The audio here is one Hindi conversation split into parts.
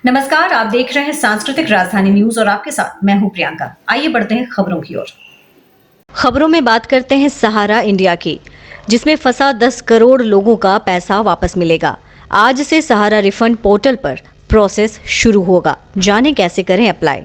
नमस्कार, आप देख रहे हैं सांस्कृतिक राजधानी न्यूज और आपके साथ मैं हूं प्रियंका। आइए बढ़ते हैं खबरों की ओर। खबरों में बात करते हैं सहारा इंडिया की, जिसमें फंसा 10 करोड़ लोगों का पैसा वापस मिलेगा। आज से सहारा रिफंड पोर्टल पर प्रोसेस शुरू होगा। जानें कैसे करें अप्लाई।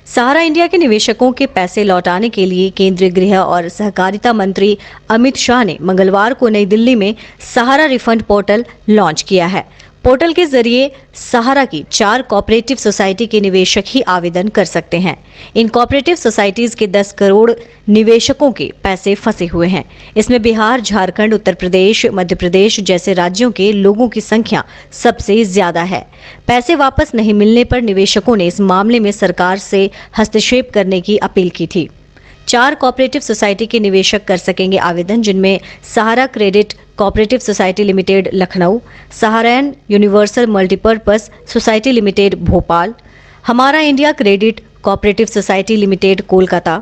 सहारा इंडिया के निवेशकों के पैसे लौटाने के लिए केंद्रीय गृह और सहकारिता मंत्री अमित शाह ने मंगलवार को नई दिल्ली में सहारा रिफंड पोर्टल लॉन्च किया है। पोर्टल के जरिए सहारा की 4 कोऑपरेटिव सोसाइटी के निवेशक ही आवेदन कर सकते हैं। इन कोऑपरेटिव सोसाइटीज के 10 करोड़ निवेशकों के पैसे फंसे हुए हैं। इसमें बिहार, झारखंड, उत्तर प्रदेश, मध्य प्रदेश जैसे राज्यों के लोगों की संख्या सबसे ज्यादा है। पैसे वापस नहीं मिलने पर निवेशकों ने इस मामले में सरकार से हस्तक्षेप करने की अपील की थी। 4 कोऑपरेटिव सोसाइटी के निवेशक कर सकेंगे आवेदन, जिनमें Sahara credit cooperative society limited Lucknow, Saharayan universal multipurpose society limited Bhopal, Hamara India credit cooperative society limited Kolkata,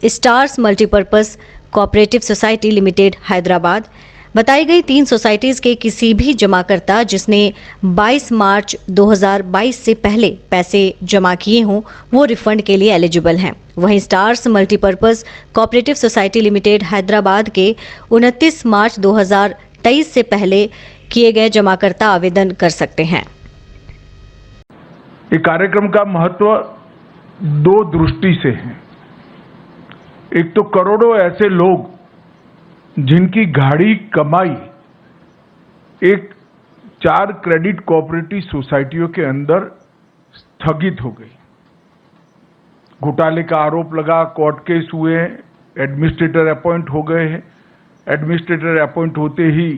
stars multipurpose cooperative society limited Hyderabad. बताई गई 3 सोसाइटीज के किसी भी जमाकर्ता जिसने 22 मार्च 2022 से पहले पैसे जमा किए हों, वो रिफंड के लिए एलिजिबल हैं। वहीं stars multipurpose cooperative society limited Hyderabad के 29 मार्च 2023 से पहले किए गए जमाकर्ता आवेदन कर सकते हैं। ये कार्यक्रम का महत्व 2 दृष्टि से है। एक तो करोड़ों ऐसे लोग जिनकी गाढ़ी कमाई एक 4 क्रेडिट कोऑपरेटिव सोसाइटियों के अंदर स्थगित हो गई। घोटाले का आरोप लगा, कोर्ट केस हुए, एडमिनिस्ट्रेटर अपॉइंट हो गए हैं। एडमिनिस्ट्रेटर अपॉइंट होते ही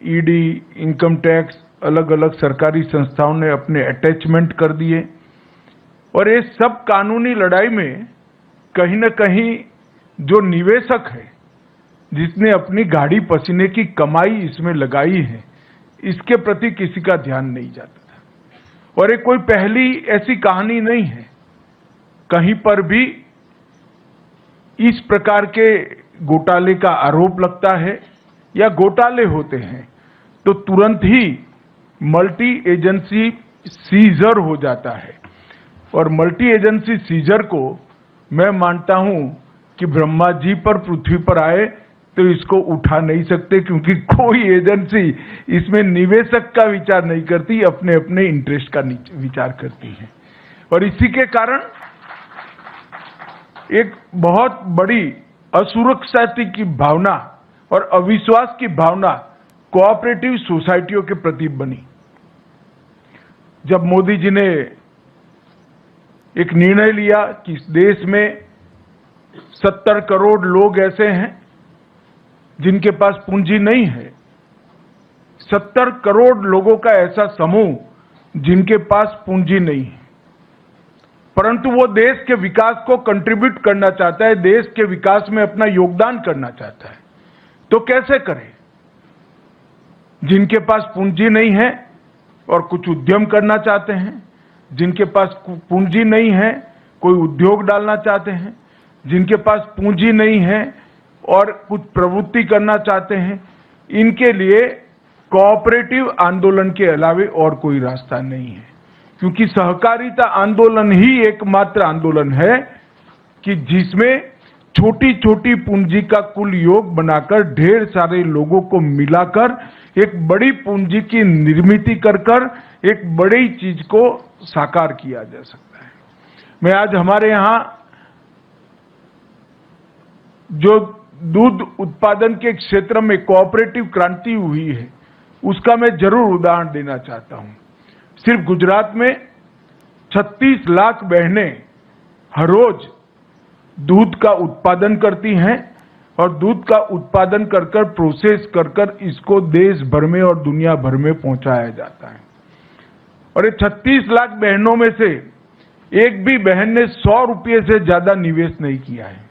ईडी, इनकम टैक्स, अलग अलग सरकारी संस्थाओं ने अपने अटैचमेंट कर दिए और ये सब कानूनी लड़ाई में कहीं न कहीं जो निवेशक है, जिसने अपनी गाड़ी पसीने की कमाई इसमें लगाई है, इसके प्रति किसी का ध्यान नहीं जाता था। और ये कोई पहली ऐसी कहानी नहीं है। कहीं पर भी इस प्रकार के घोटाले का आरोप लगता है या घोटाले होते हैं तो तुरंत ही मल्टी एजेंसी सीजर हो जाता है। और मल्टी एजेंसी सीजर को मैं मानता हूं कि ब्रह्मा जी पर पृथ्वी पर आए तो इसको उठा नहीं सकते, क्योंकि कोई एजेंसी इसमें निवेशक का विचार नहीं करती, अपने अपने इंटरेस्ट का विचार करती है। और इसी के कारण एक बहुत बड़ी असुरक्षा की भावना और अविश्वास की भावना कोऑपरेटिव सोसाइटियों के प्रति बनी। जब मोदी जी ने एक निर्णय लिया कि इस देश में 70 करोड़ लोग ऐसे हैं जिनके पास पूंजी नहीं है, 70 करोड़ लोगों का ऐसा समूह जिनके पास पूंजी नहीं है, परंतु वो देश के विकास को कंट्रीब्यूट करना चाहता है, देश के विकास में अपना योगदान करना चाहता है, तो कैसे करे? जिनके पास पूंजी नहीं है और कुछ उद्यम करना चाहते हैं, जिनके पास पूंजी नहीं है कोई उद्योग डालना चाहते हैं, जिनके पास पूंजी नहीं है और कुछ प्रवृत्ति करना चाहते हैं, इनके लिए कोऑपरेटिव आंदोलन के अलावे और कोई रास्ता नहीं है। क्योंकि सहकारिता आंदोलन ही एकमात्र आंदोलन है कि जिसमें छोटी छोटी पूंजी का कुल योग बनाकर ढेर सारे लोगों को मिलाकर एक बड़ी पूंजी की निर्मित कर एक बड़ी चीज को साकार किया जा सकता है। मैं आज हमारे यहाँ जो दूध उत्पादन के क्षेत्र में कोऑपरेटिव क्रांति हुई है, उसका मैं जरूर उदाहरण देना चाहता हूं। सिर्फ गुजरात में 36 लाख बहनें हर रोज दूध का उत्पादन करती हैं और दूध का उत्पादन कर प्रोसेस कर इसको देश भर में और दुनिया भर में पहुंचाया जाता है। और ये 36 लाख बहनों में से एक भी बहन ने 100 रुपये से ज्यादा निवेश नहीं किया है,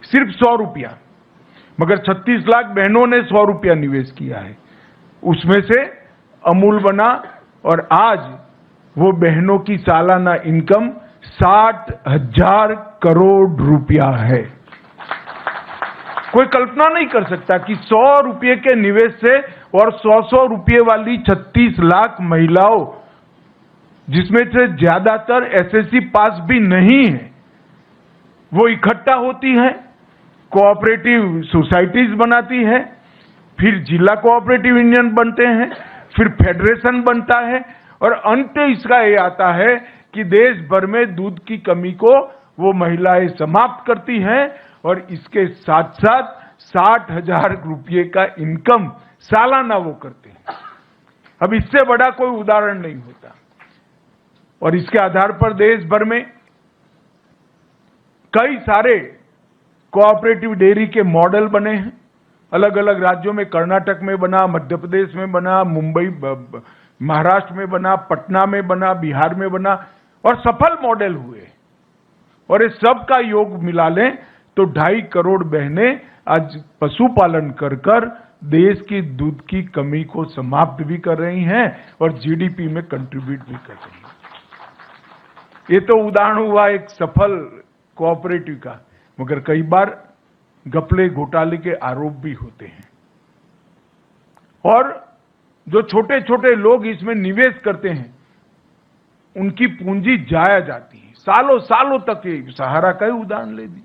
सिर्फ 100 रुपया। मगर 36 लाख बहनों ने 100 रुपया निवेश किया है। उसमें से अमूल बना और आज वो बहनों की सालाना इनकम 60,000 करोड़ रुपया है। कोई कल्पना नहीं कर सकता कि 100 रुपये के निवेश से और 100 रुपये वाली 36 लाख महिलाओं जिसमें से ज्यादातर एसएससी पास भी नहीं है, वो इकट्ठा होती है, कोऑपरेटिव सोसाइटीज बनाती है, फिर जिला कोऑपरेटिव यूनियन बनते हैं, फिर फेडरेशन बनता है, और अंत इसका ये आता है कि देश भर में दूध की कमी को वो महिलाएं समाप्त करती हैं, और इसके साथ साथ 60,000 रुपये का इनकम सालाना वो करते हैं। अब इससे बड़ा कोई उदाहरण नहीं होता। और इसके आधार पर देश भर में कई सारे कोऑपरेटिव डेयरी के मॉडल बने हैं। अलग अलग राज्यों में, कर्नाटक में बना, मध्य प्रदेश में बना, मुंबई महाराष्ट्र में बना, पटना में बना, बिहार में बना, और सफल मॉडल हुए। और इस सब का योग मिला लें तो 2.5 करोड़ बहनें आज पशुपालन कर कर देश की दूध की कमी को समाप्त भी कर रही हैं और जीडीपी में कंट्रीब्यूट भी कर रही हैं। ये तो उदाहरण हुआ एक सफल कोऑपरेटिव का, मगर कई बार घपले घोटाले के आरोप भी होते हैं, और जो छोटे छोटे लोग इसमें निवेश करते हैं उनकी पूंजी जाया जाती है। सालों सालों तक, ये सहारा का ही उदाहरण ले दी,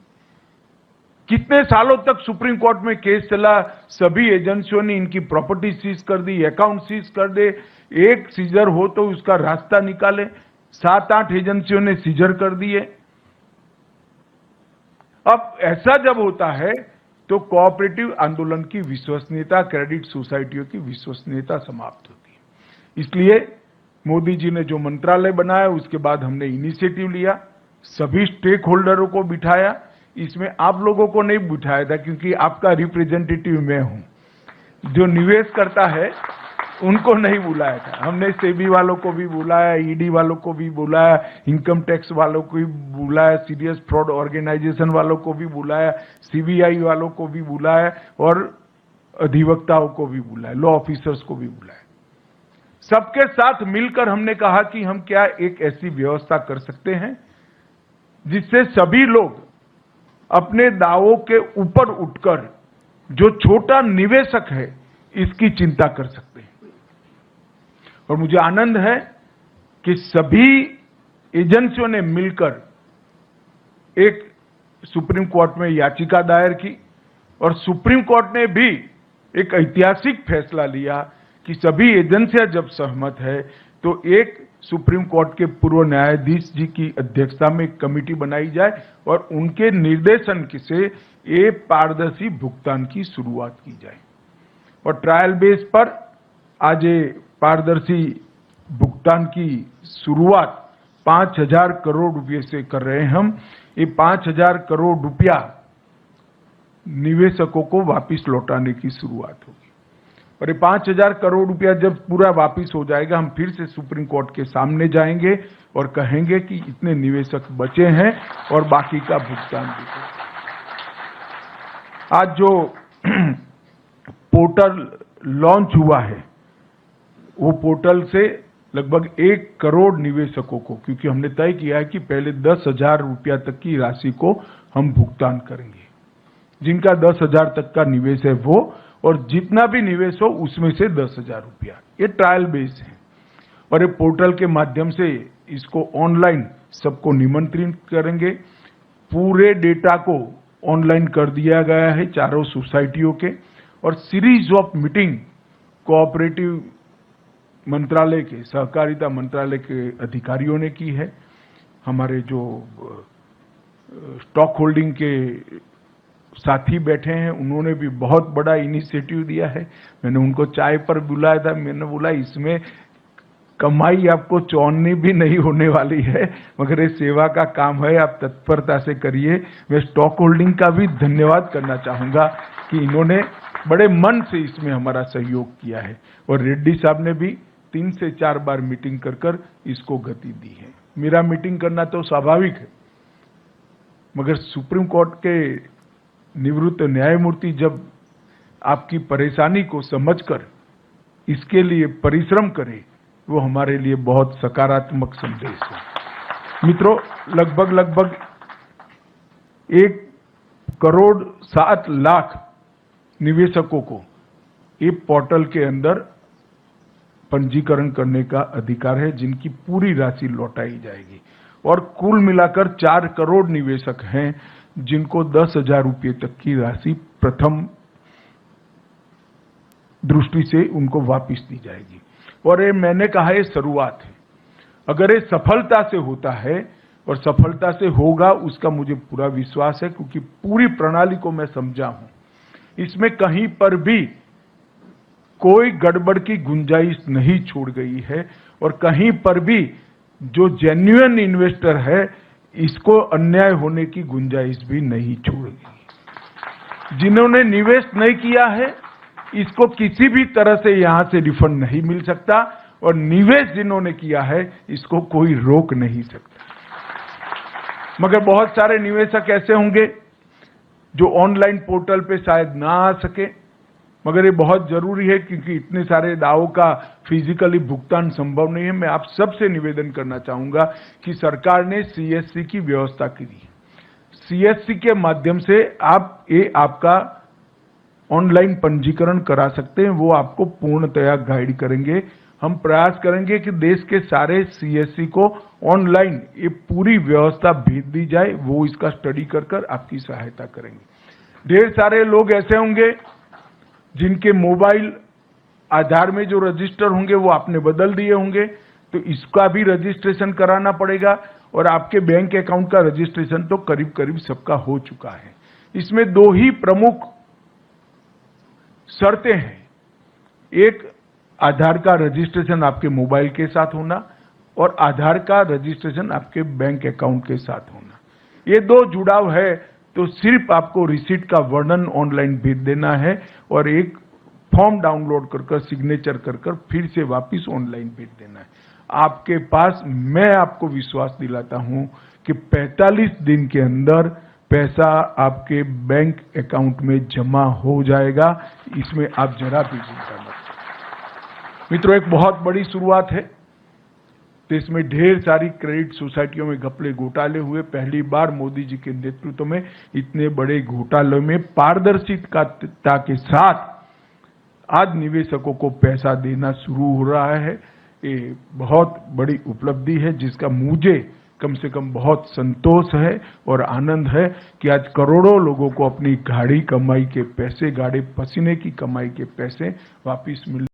कितने सालों तक सुप्रीम कोर्ट में केस चला, सभी एजेंसियों ने इनकी प्रॉपर्टी सीज कर दी, अकाउंट सीज कर दे, एक सीजर हो तो उसका रास्ता निकाले, 7-8 एजेंसियों ने सीजर कर दिए। अब ऐसा जब होता है तो कोऑपरेटिव आंदोलन की विश्वसनीयता, क्रेडिट सोसाइटियों की विश्वसनीयता समाप्त होती है। इसलिए मोदी जी ने जो मंत्रालय बनाया, उसके बाद हमने इनिशिएटिव लिया, सभी स्टेक होल्डरों को बिठाया। इसमें आप लोगों को नहीं बिठाया था क्योंकि आपका रिप्रेजेंटेटिव मैं हूं। जो निवेश करता है उनको नहीं बुलाया था। हमने सेबी वालों को भी बुलाया, ईडी वालों को भी बुलाया, इनकम टैक्स वालों को भी बुलाया, सीरियस फ्रॉड ऑर्गेनाइजेशन वालों को भी बुलाया, सीबीआई वालों को भी बुलाया, और अधिवक्ताओं को भी बुलाया, लॉ ऑफिसर्स को भी बुलाया। सबके साथ मिलकर हमने कहा कि हम क्या एक ऐसी व्यवस्था कर सकते हैं जिससे सभी लोग अपने दावों के ऊपर उठकर जो छोटा निवेशक है इसकी चिंता कर सकते हैं। और मुझे आनंद है कि सभी एजेंसियों ने मिलकर एक सुप्रीम कोर्ट में याचिका दायर की, और सुप्रीम कोर्ट ने भी एक ऐतिहासिक फैसला लिया कि सभी एजेंसियां जब सहमत है तो एक सुप्रीम कोर्ट के पूर्व न्यायाधीश जी की अध्यक्षता में एक कमेटी बनाई जाए और उनके निर्देशन से ये पारदर्शी भुगतान की शुरुआत की जाए। और ट्रायल बेस पर आज ये पारदर्शी भुगतान की शुरुआत 5,000 करोड़ रुपए से कर रहे हैं हम। ये 5,000 करोड़ रुपया निवेशकों को वापस लौटाने की शुरुआत होगी, और ये 5,000 करोड़ रुपया जब पूरा वापस हो जाएगा, हम फिर से सुप्रीम कोर्ट के सामने जाएंगे और कहेंगे कि इतने निवेशक बचे हैं और बाकी का भुगतान भी करें। आज जो पोर्टल लॉन्च हुआ है, वो पोर्टल से लगभग 1 करोड़ निवेशकों को, क्योंकि हमने तय किया है कि पहले 10,000 रुपया तक की राशि को हम भुगतान करेंगे, जिनका 10,000 तक का निवेश है वो, और जितना भी निवेश हो उसमें से 10,000 रुपया। ये ट्रायल बेस है, और ये पोर्टल के माध्यम से इसको ऑनलाइन सबको निमंत्रित करेंगे। पूरे डेटा को ऑनलाइन कर दिया गया है चारों सोसाइटियों के, और सीरीज ऑफ मीटिंग कोऑपरेटिव मंत्रालय के, सहकारिता मंत्रालय के अधिकारियों ने की है। हमारे जो स्टॉक होल्डिंग के साथी बैठे हैं उन्होंने भी बहुत बड़ा इनिशिएटिव दिया है। मैंने उनको चाय पर बुलाया था, मैंने बोला इसमें कमाई आपको चौनी भी नहीं होने वाली है, मगर ये सेवा का काम है, आप तत्परता से करिए। मैं स्टॉक होल्डिंग का भी धन्यवाद करना चाहूंगा कि इन्होंने बड़े मन से इसमें हमारा सहयोग किया है, और रेड्डी साहब ने भी 3 से 4 बार मीटिंग कर कर इसको गति दी है। मेरा मीटिंग करना तो स्वाभाविक है, मगर सुप्रीम कोर्ट के निवृत्त न्यायमूर्ति जब आपकी परेशानी को समझकर इसके लिए परिश्रम करे, वो हमारे लिए बहुत सकारात्मक संदेश है। मित्रों, लगभग 1 करोड़ 7 लाख निवेशकों को ये पोर्टल के अंदर पंजीकरण करने का अधिकार है, जिनकी पूरी राशि लौटाई जाएगी। और कुल मिलाकर 4 करोड़ निवेशक हैं जिनको 10,000 रुपये तक की राशि प्रथम दृष्टि से उनको वापस दी जाएगी। और ये मैंने कहा ये शुरुआत है, अगर ये सफलता से होता है और सफलता से होगा उसका मुझे पूरा विश्वास है, क्योंकि पूरी प्रणाली को मैं समझा हूं। इसमें कहीं पर भी कोई गड़बड़ की गुंजाइश नहीं छोड़ गई है और कहीं पर भी जो जेन्युइन इन्वेस्टर है इसको अन्याय होने की गुंजाइश भी नहीं छोड़ गई। जिन्होंने निवेश नहीं किया है इसको किसी भी तरह से यहां से रिफंड नहीं मिल सकता, और निवेश जिन्होंने किया है इसको कोई रोक नहीं सकता। मगर बहुत सारे निवेशक ऐसे होंगे जो ऑनलाइन पोर्टल पे शायद ना आ सके, मगर ये बहुत जरूरी है क्योंकि इतने सारे दावों का फिजिकली भुगतान संभव नहीं है। मैं आप सबसे निवेदन करना चाहूंगा कि सरकार ने सीएससी की व्यवस्था की है। सीएससी के माध्यम से आप ये आपका ऑनलाइन पंजीकरण करा सकते हैं, वो आपको पूर्णतया गाइड करेंगे। हम प्रयास करेंगे कि देश के सारे सीएससी को ऑनलाइन ये पूरी व्यवस्था भेज दी जाए, वो इसका स्टडी कर आपकी सहायता करेंगे। ढेर सारे लोग ऐसे होंगे जिनके मोबाइल आधार में जो रजिस्टर होंगे वो आपने बदल दिए होंगे, तो इसका भी रजिस्ट्रेशन कराना पड़ेगा। और आपके बैंक अकाउंट का रजिस्ट्रेशन तो करीब करीब सबका हो चुका है। इसमें 2 ही प्रमुख शर्तें हैं, एक आधार का रजिस्ट्रेशन आपके मोबाइल के साथ होना और आधार का रजिस्ट्रेशन आपके बैंक अकाउंट के साथ होना। ये 2 जुड़ाव है तो सिर्फ आपको रिसीट का वर्णन ऑनलाइन भेज देना है और एक फॉर्म डाउनलोड कर सिग्नेचर कर फिर से वापस ऑनलाइन भेज देना है। आपके पास, मैं आपको विश्वास दिलाता हूं कि 45 दिन के अंदर पैसा आपके बैंक अकाउंट में जमा हो जाएगा। इसमें आप जरा भी चिंता मत करें। मित्रों, एक बहुत बड़ी शुरुआत है। देश में ढेर सारी क्रेडिट सोसाइटियों में घपले घोटाले हुए। पहली बार मोदी जी के नेतृत्व में इतने बड़े घोटालों में पारदर्शिता के साथ आज निवेशकों को पैसा देना शुरू हो रहा है। ये बहुत बड़ी उपलब्धि है जिसका मुझे कम से कम बहुत संतोष है और आनंद है कि आज करोड़ों लोगों को अपनी गाढ़ी कमाई के पैसे, गाढ़े पसीने की कमाई के पैसे वापिस मिल